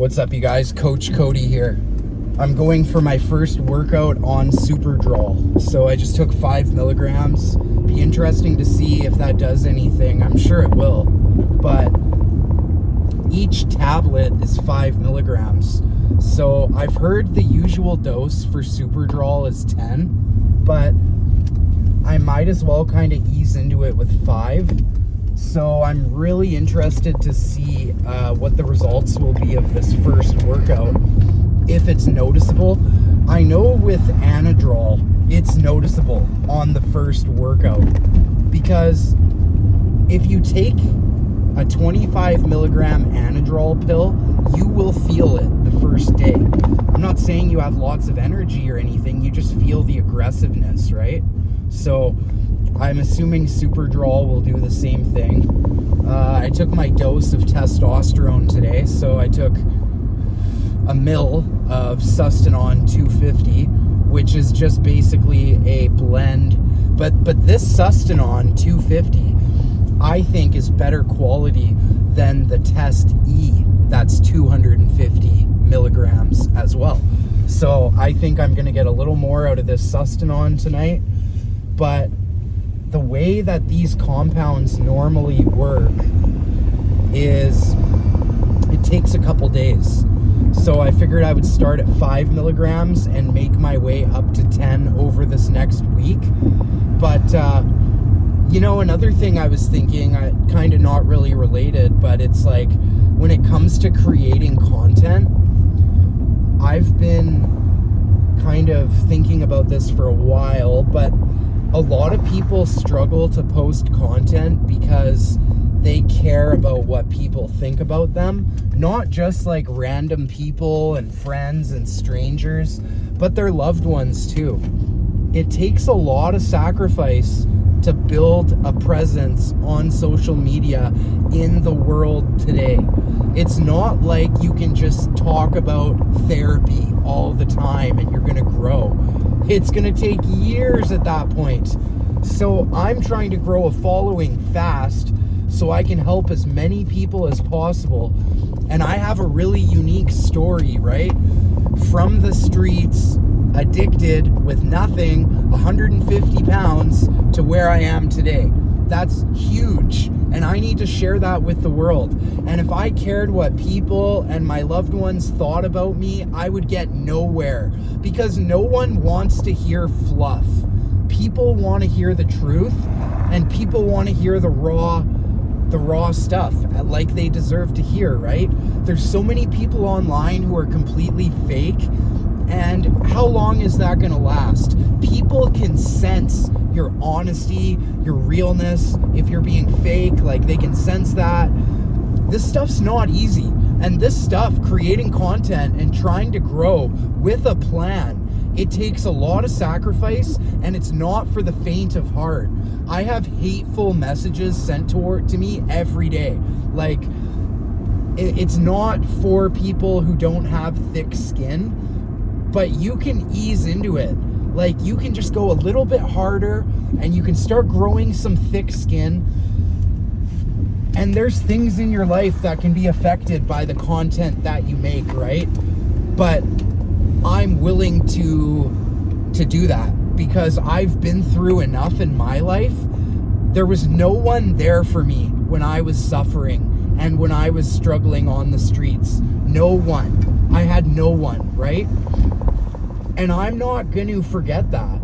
What's up, you guys? Coach Cody here. I'm going for my first workout on Superdrol. So I just took 5 milligrams. Be interesting to see if that does anything. I'm sure it will. But each tablet is 5 milligrams. So I've heard the usual dose for Superdrol is 10, but I might as well kind of ease into it with 5. So I'm really interested to see what the results will be of this first workout, if it's noticeable. I know with Anadrol, it's noticeable on the first workout, because if you take a 25 milligram Anadrol pill, you will feel it the first day. I'm not saying you have lots of energy or anything, you just feel the aggressiveness, right? So I'm assuming Superdrol will do the same thing. I took my dose of testosterone today, so I took a mil of Sustanon 250, which is just basically a blend. But this Sustanon 250, I think, is better quality than the Test E. That's 250 milligrams as well. So I think I'm going to get a little more out of this Sustanon tonight. But the way that these compounds normally work is it takes a couple days. So I figured I would start at 5 milligrams and make my way up to 10 over this next week. But, another thing I was thinking, kind of not really related, but it's like when it comes to creating content, I've been kind of thinking about this for a while, but a lot of people struggle to post content because they care about what people think about them. Not just like random people and friends and strangers, but their loved ones too. It takes a lot of sacrifice to build a presence on social media in the world today. It's not like you can just talk about therapy all the time and you're gonna grow. It's gonna take years at that point. So I'm trying to grow a following fast so I can help as many people as possible. And I have a really unique story, right? From the streets, addicted with nothing, 150 pounds, to where I am today. That's huge. And I need to share that with the world. And if I cared what people and my loved ones thought about me, I would get nowhere, because no one wants to hear fluff. People want to hear the truth, and people want to hear the raw stuff like they deserve to hear, right? There's so many people online who are completely fake, and how long is that going to last? People can sense your honesty, your realness. If you're being fake, like, they can sense that. This stuff's not easy. And this stuff, creating content and trying to grow with a plan, it takes a lot of sacrifice, and it's not for the faint of heart. I have hateful messages sent to me every day. Like, it's not for people who don't have thick skin, but you can ease into it. Like, you can just go a little bit harder and you can start growing some thick skin. And there's things in your life that can be affected by the content that you make, right? But I'm willing to do that because I've been through enough in my life. There was no one there for me when I was suffering and when I was struggling on the streets. No one. I had no one, right? And I'm not going to forget that.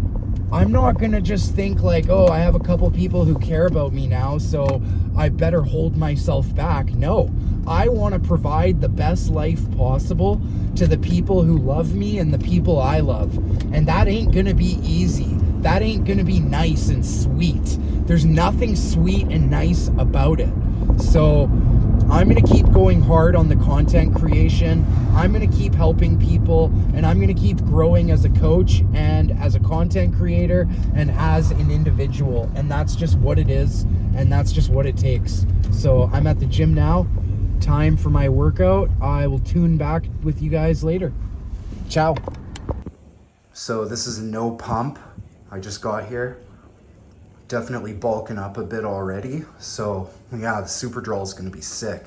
I'm not going to just think like, oh, I have a couple people who care about me now, so I better hold myself back. No, I want to provide the best life possible to the people who love me and the people I love. And that ain't going to be easy. That ain't going to be nice and sweet. There's nothing sweet and nice about it. So I'm going to keep going hard on the content creation. I'm going to keep helping people, and I'm going to keep growing as a coach and as a content creator and as an individual. And that's just what it is, and that's just what it takes. So I'm at the gym now. Time for my workout. I will tune back with you guys later. Ciao. So this is a no pump. I just got here. Definitely bulking up a bit already. So yeah, the Superdrol is going to be sick.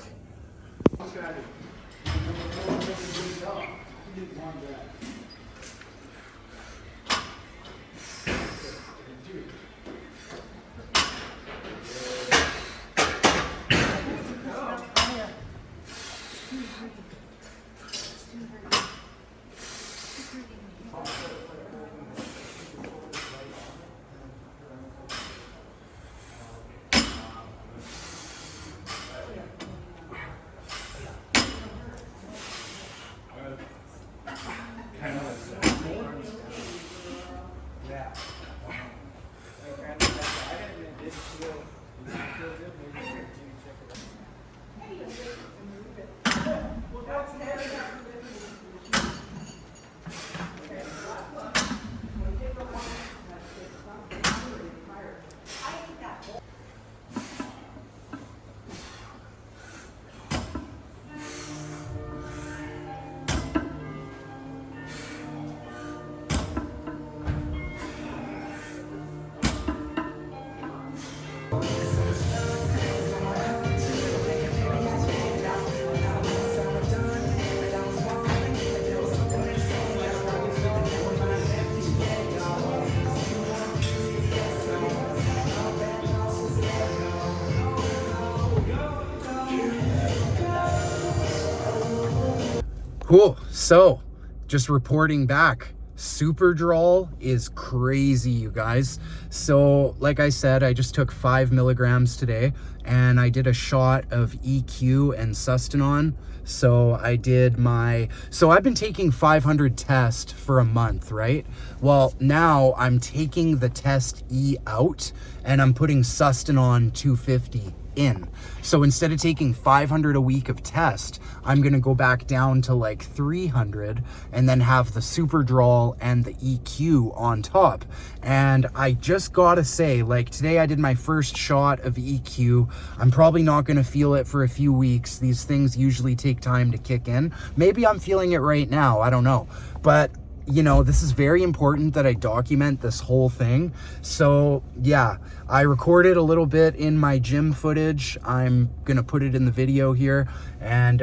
Cool. So, just reporting back. Superdrol is crazy, you guys. So, like I said, I just took 5 milligrams today, and I did a shot of EQ and Sustanon. So I've been taking 500 test for a month, right? Well, now I'm taking the test E out, and I'm putting Sustanon 250 in. So instead of taking 500 a week of test, I'm gonna go back down to like 300 and then have the Superdrol and the EQ on top. And I just gotta say, like today I did my first shot of EQ. I'm probably not gonna feel it for a few weeks. These things usually take time to kick in. Maybe I'm feeling it right now, I don't know. But you know, this is very important that I document this whole thing. So yeah, I recorded a little bit in my gym footage. I'm gonna put it in the video here, and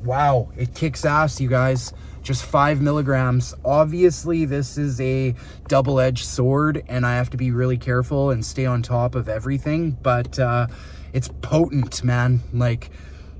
wow, it kicks ass, you guys. Just 5 milligrams. Obviously this is a double-edged sword, and I have to be really careful and stay on top of everything, but it's potent, man. Like,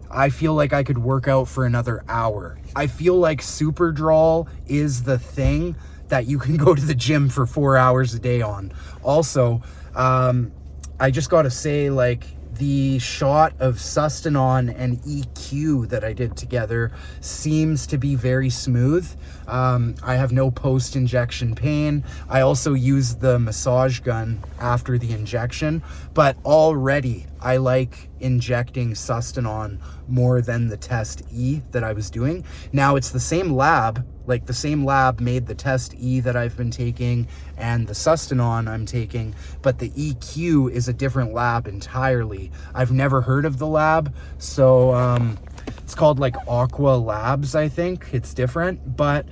I feel like I could work out for another hour. I feel like Superdrol is the thing that you can go to the gym for 4 hours a day on. Also, I just gotta say, like, the shot of Sustanon and EQ that I did together seems to be very smooth. I have no post-injection pain. I also use the massage gun after the injection, but already I like injecting Sustanon more than the test E that I was doing. Now it's the same lab, like the same lab made the test E that I've been taking and the Sustanon I'm taking, but the EQ is a different lab entirely. I've never heard of the lab, so it's called like Aqua Labs, I think. It's different, but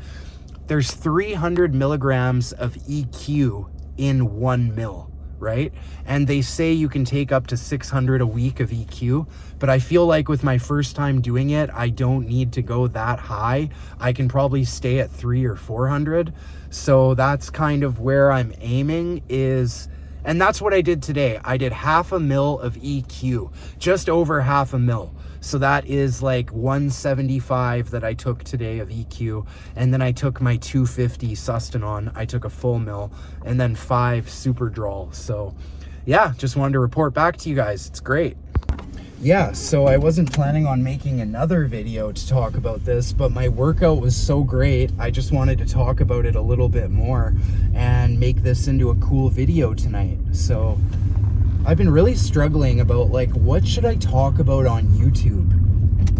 there's 300 milligrams of EQ in 1 mil, right? And they say you can take up to 600 a week of EQ, but I feel like with my first time doing it, I don't need to go that high. I can probably stay at 300 or 400. So that's kind of where I'm aiming is, and that's what I did today. I did 1/2 mil of EQ, just over 1/2 mil. So that is like 175 that I took today of EQ. And then I took my 250 Sustanon. I took a full mil, and then 5 Superdrol. So yeah, just wanted to report back to you guys. It's great. Yeah, so I wasn't planning on making another video to talk about this, but my workout was so great. I just wanted to talk about it a little bit more and make this into a cool video tonight. So I've been really struggling about, like, what should I talk about on YouTube?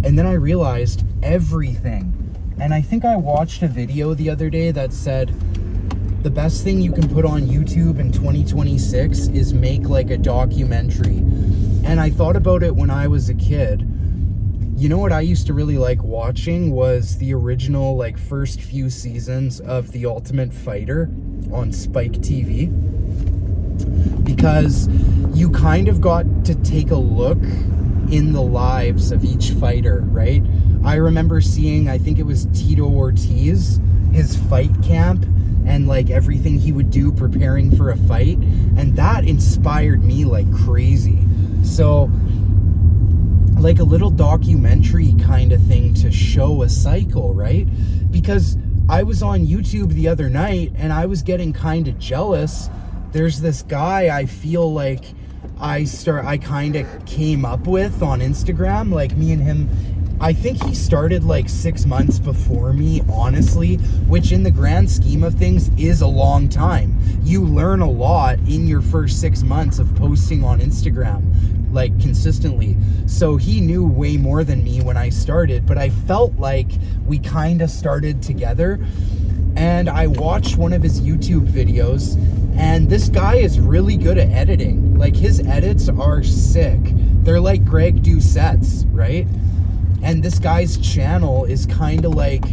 And then I realized everything. And I think I watched a video the other day that said the best thing you can put on YouTube in 2026 is make like a documentary. And I thought about it when I was a kid. You know what I used to really like watching was the original, like, first few seasons of The Ultimate Fighter on Spike TV. Because you kind of got to take a look in the lives of each fighter, right? I remember seeing, I think it was Tito Ortiz, his fight camp, and like everything he would do preparing for a fight, and that inspired me like crazy. So like a little documentary kind of thing to show a cycle, right? Because I was on YouTube the other night and I was getting kind of jealous. There's this guy I feel like I kind of came up with on Instagram, like me and him. I think he started like 6 months before me, honestly, which in the grand scheme of things is a long time. You learn a lot in your first 6 months of posting on Instagram, like consistently. So he knew way more than me when I started, but I felt like we kind of started together. And I watched one of his YouTube videos, and this guy is really good at editing. Like his edits are sick. They're like Greg Doucette's, right? And this guy's channel is kind of like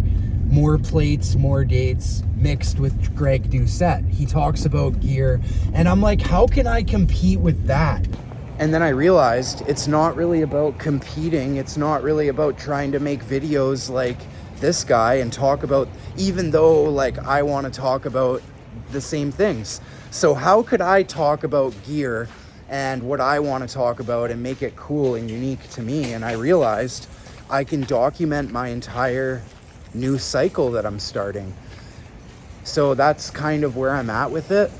more plates, more dates mixed with Greg Doucette. He talks about gear, and I'm like, how can I compete with that? And then I realized it's not really about competing. It's not really about trying to make videos like this guy and talk about, even though like I want to talk about the same things. So how could I talk about gear and what I want to talk about and make it cool and unique to me? And I realized I can document my entire new cycle that I'm starting. So that's kind of where I'm at with it.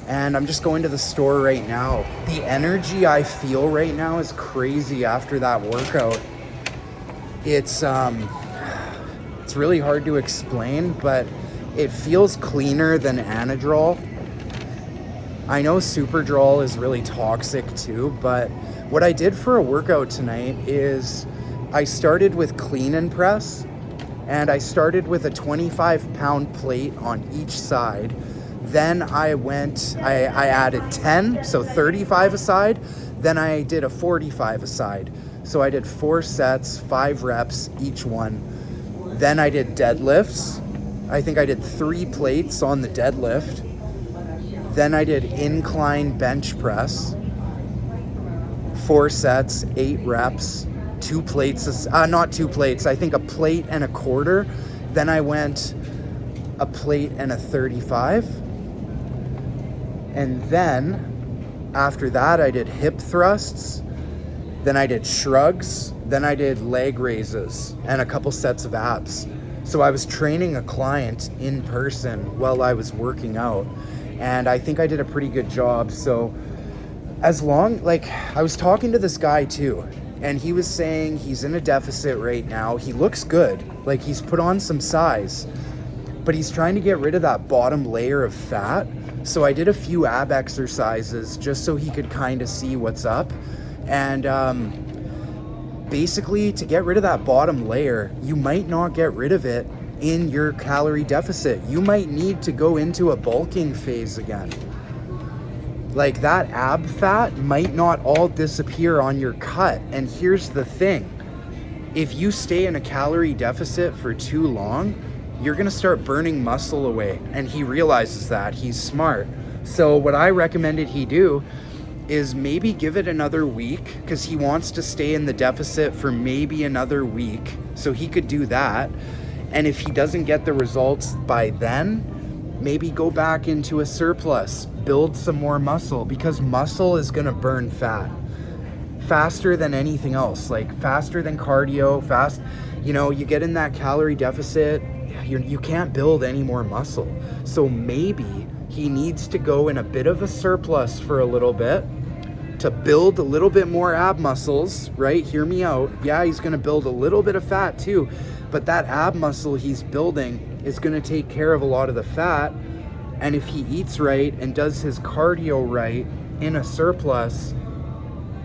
And I'm just going to the store right now. The energy I feel right now is crazy after that workout. It's really hard to explain, but it feels cleaner than Anadrol. I know Superdrol is really toxic too, but what I did for a workout tonight is I started with clean and press, and I started with a 25-pound plate on each side. Then I added 10, so 35 a side. Then I did a 45 a side. So I did 4 sets, 5 reps each one. Then I did deadlifts. I think I did 3 plates on the deadlift. Then I did incline bench press. 4 sets, 8 reps. 2 plates, not 2 plates, I think a plate and a quarter. Then I went a plate and a 35. And then after that, I did hip thrusts. Then I did shrugs. Then I did leg raises and a couple sets of abs. So I was training a client in person while I was working out. And I think I did a pretty good job. So I was talking to this guy too. And he was saying he's in a deficit right now. He looks good. Like he's put on some size, but he's trying to get rid of that bottom layer of fat. So I did a few ab exercises just so he could kind of see what's up. And basically to get rid of that bottom layer, you might not get rid of it in your calorie deficit. You might need to go into a bulking phase again. Like that ab fat might not all disappear on your cut. And here's the thing. If you stay in a calorie deficit for too long, you're gonna start burning muscle away. And he realizes that. He's smart. So what I recommended he do is maybe give it another week, because he wants to stay in the deficit for maybe another week. So he could do that. And if he doesn't get the results by then, maybe go back into a surplus, build some more muscle, because muscle is gonna burn fat faster than anything else, like faster than cardio, you get in that calorie deficit, you can't build any more muscle. So maybe he needs to go in a bit of a surplus for a little bit to build a little bit more ab muscles, right? Hear me out. Yeah, he's gonna build a little bit of fat too, but that ab muscle he's building is going to take care of a lot of the fat. And if he eats right and does his cardio right in a surplus,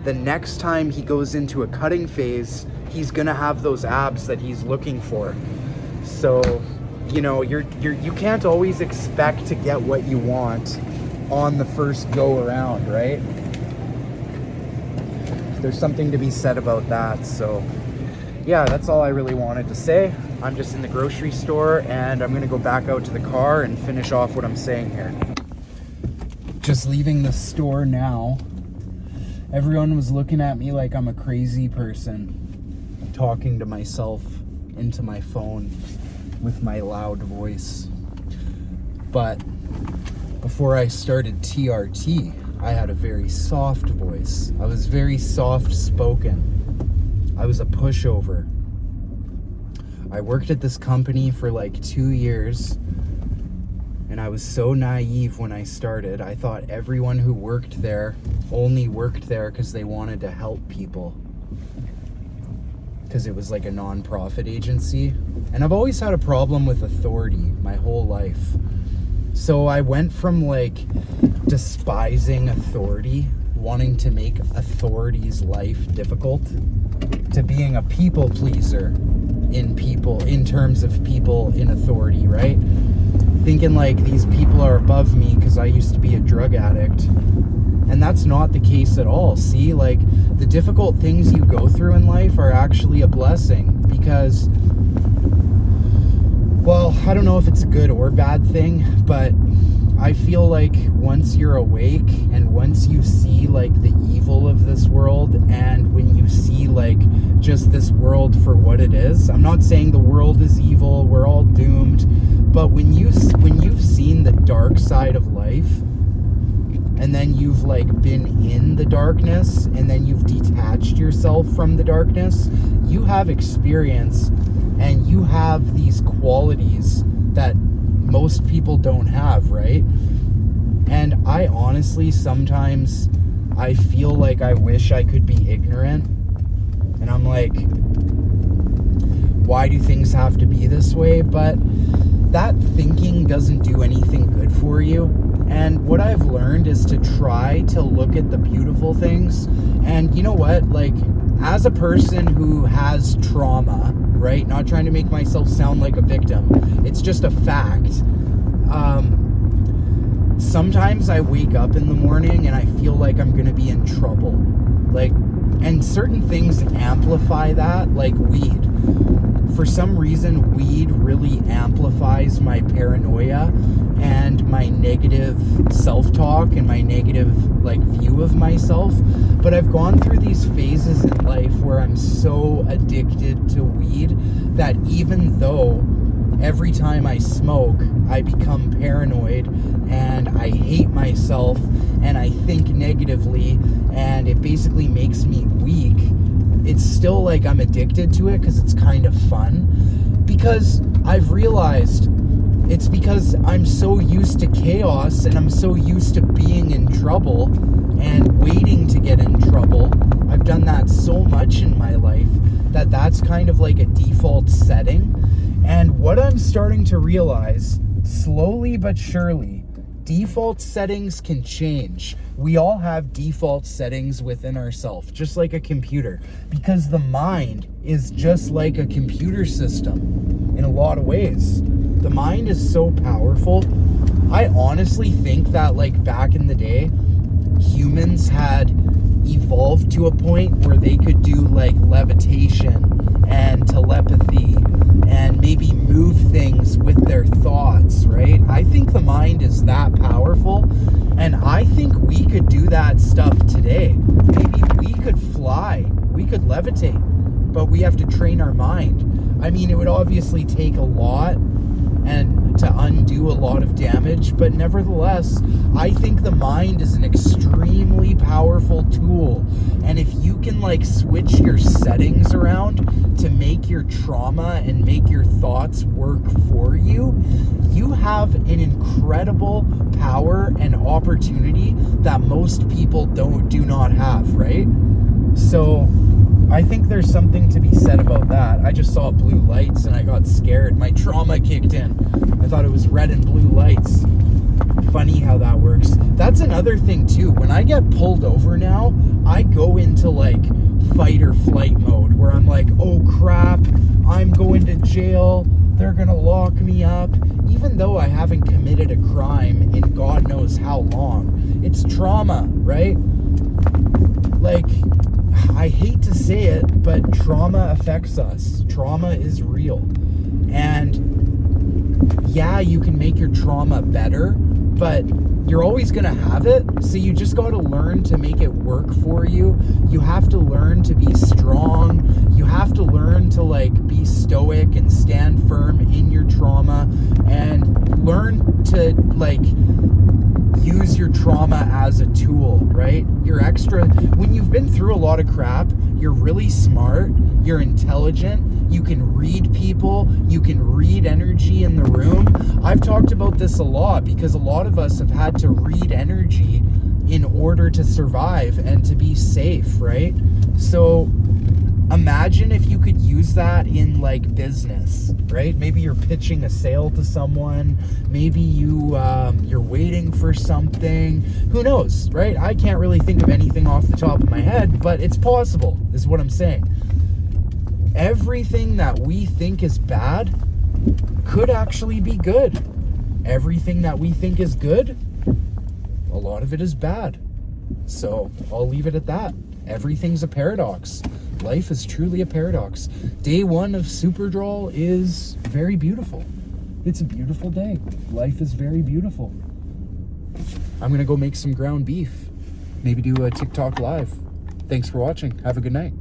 the next time he goes into a cutting phase, he's going to have those abs that he's looking for. So, you can't always expect to get what you want on the first go around, right? There's something to be said about that. So yeah, that's all I really wanted to say. I'm just in the grocery store, and I'm gonna go back out to the car and finish off what I'm saying here. Just leaving the store now. Everyone was looking at me like I'm a crazy person, talking to myself. into my phone with my loud voice. But before I started TRT, I had a very soft voice. I was very soft spoken. I was a pushover. I worked at this company for like 2 years, and I was so naive when I started. I thought everyone who worked there only worked there because they wanted to help people, because it was like a non-profit agency. And I've always had a problem with authority my whole life. So I went from like despising authority, wanting to make authority's life difficult, to being a people pleaser in terms of people in authority, right? Thinking like these people are above me because I used to be a drug addict. And that's not the case at all. See, like, the difficult things you go through in life are actually a blessing, because, well, I don't know if it's a good or bad thing, but I feel like once you're awake and once you see like the evil of this world, and when you see like just this world for what it is, I'm not saying the world is evil, we're all doomed, but when you've seen the dark side of life, and then you've like been in the darkness, and then you've detached yourself from the darkness, you have experience, and you have these qualities that most people don't have, right? And I honestly, sometimes I feel like I wish I could be ignorant, and I'm like, why do things have to be this way? But that thinking doesn't do anything good for you. And what I've learned is to try to look at the beautiful things. And you know what? Like, as a person who has trauma, right? Not trying to make myself sound like a victim. It's just a fact. Sometimes I wake up in the morning and I feel like I'm going to be in trouble. Like, and certain things amplify that, like weed. For some reason, weed really amplifies my paranoia and my negative self-talk and my negative like view of myself. But I've gone through these phases in life where I'm so addicted to weed that even though every time I smoke, I become paranoid and I hate myself and I think negatively, and it basically makes me weak, it's still like I'm addicted to it because it's kind of fun. Because I've realized it's because I'm so used to chaos, and I'm so used to being in trouble and waiting to get in trouble. I've done that so much in my life that that's kind of like a default setting. And what I'm starting to realize, slowly but surely, default settings can change. We all have default settings within ourselves, just like a computer, because the mind is just like a computer system in a lot of ways. The mind is so powerful. I honestly think that like back in the day, humans had evolved to a point where they could do like levitation and telepathy and maybe move things with their thoughts, right? I think the mind is that powerful, and I think we could do that stuff today. Maybe we could fly, we could levitate, but we have to train our mind. I mean, it would obviously take a lot and to undo a lot of damage, but nevertheless, I think the mind is an extremely powerful tool. And if you can like switch your settings around to make your trauma and make your thoughts work for you, you have an incredible power and opportunity that most people do not have, right? So I think there's something to be said about that. I just saw blue lights and I got scared. My trauma kicked in. I thought it was red and blue lights. Funny how that works. That's another thing too. When I get pulled over now, I go into like fight or flight mode where I'm like, oh crap, I'm going to jail. They're gonna lock me up. Even though I haven't committed a crime in God knows how long. It's trauma, right? Like, I hate to say it, but trauma affects us. Trauma is real. And yeah, you can make your trauma better, but you're always going to have it. So you just got to learn to make it work for you. You have to learn to be strong. You have to learn to like be stoic and stand firm in your trauma, and learn to like use your trauma as a tool, right? When you've been through a lot of crap, you're really smart, you're intelligent, you can read people, you can read energy in the room. I've talked about this a lot because a lot of us have had to read energy in order to survive and to be safe, right? So imagine if you could use that in like business, right? Maybe you're pitching a sale to someone. Maybe you're waiting for something. Who knows, right? I can't really think of anything off the top of my head, but it's possible, is what I'm saying. Everything that we think is bad could actually be good. Everything that we think is good, a lot of it is bad. So I'll leave it at that. Everything's a paradox. Life is truly a paradox. Day 1 of Superdrawal is very beautiful. It's a beautiful day. Life is very beautiful. I'm gonna go make some ground beef. Maybe do a TikTok live. Thanks for watching. Have a good night.